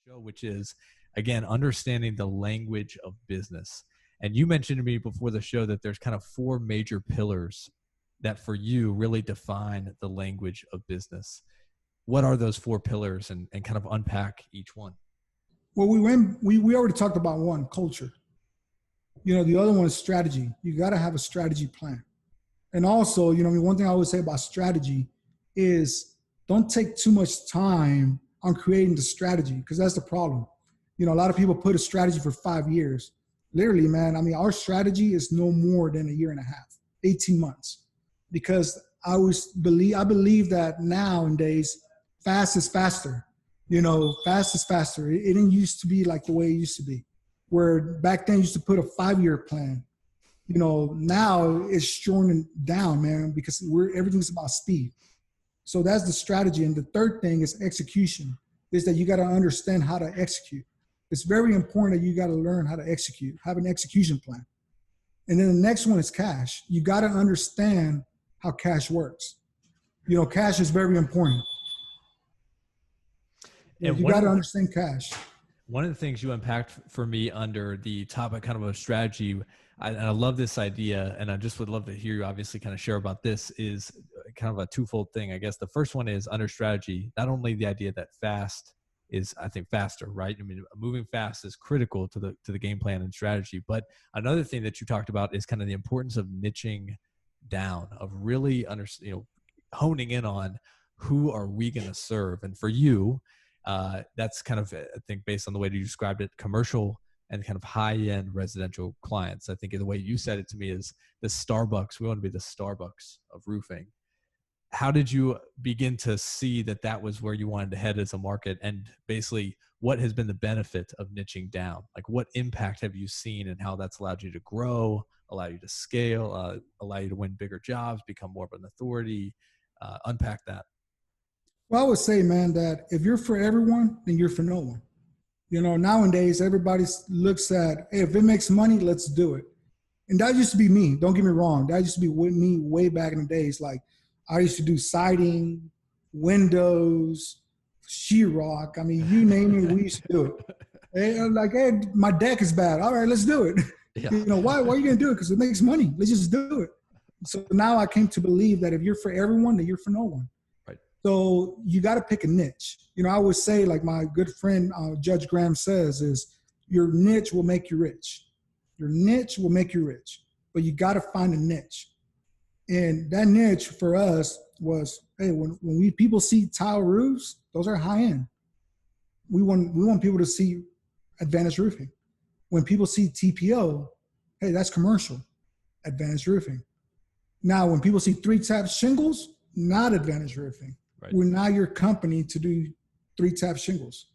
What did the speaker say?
show, which is, again, understanding the language of business. And you mentioned to me before the show that there's kind of four major pillars that for you really define the language of business. What are those four pillars, and kind of unpack each one? Well, we already talked about one, culture. The other one is strategy. You got to have a strategy plan. And also, one thing I always say about strategy is don't take too much time on creating the strategy, because that's the problem. A lot of people put a strategy for 5 years. Literally, man, our strategy is no more than a year and a half, 18 months. Because I believe that nowadays, fast is faster. Fast is faster. It didn't used to be like the way it used to be, where back then you used to put a 5-year plan. Now it's shortened down, man, because everything's about speed. So that's the strategy. And the third thing is execution, is that you got to understand how to execute. It's very important that you got to learn how to execute, have an execution plan. And then the next one is cash. You got to understand how cash works. Cash is very important. And you got to understand cash. One of the things you unpacked for me under the topic kind of a strategy, and I love this idea, and I just would love to hear you obviously kind of share about this, is kind of a twofold thing. I guess the first one is under strategy, not only the idea that fast is, I think, faster, right? I mean, moving fast is critical to the game plan and strategy. But another thing that you talked about is kind of the importance of niching down, of really honing in on who are we going to serve. And for you, that's kind of, I think, based on the way you described it, commercial and kind of high-end residential clients. I think the way you said it to me is the Starbucks. We want to be the Starbucks of roofing. How did you begin to see that was where you wanted to head as a market? And basically, what has been the benefit of niching down? Like, what impact have you seen, and how that's allowed you to grow, allow you to scale, allow you to win bigger jobs, become more of an authority? Unpack that. Well, I would say, man, that if you're for everyone, then you're for no one. Nowadays, everybody looks at, hey, if it makes money, let's do it. And that used to be me. Don't get me wrong. That used to be with me way back in the days. Like, I used to do siding, windows, sheetrock. I mean, you name it, we used to do it. Hey, my deck is bad. All right, let's do it. Yeah. Why are you going to do it? Because it makes money. Let's just do it. So now I came to believe that if you're for everyone, then you're for no one. So you got to pick a niche. I would say, like my good friend, Judge Graham says, is your niche will make you rich. Your niche will make you rich, but you got to find a niche. And that niche for us was, hey, when people see tile roofs, those are high end. We want people to see advanced roofing. When people see TPO, hey, that's commercial, advanced roofing. Now, when people see 3-tap shingles, not advanced roofing. Right. We're now your company to do 3-tap shingles.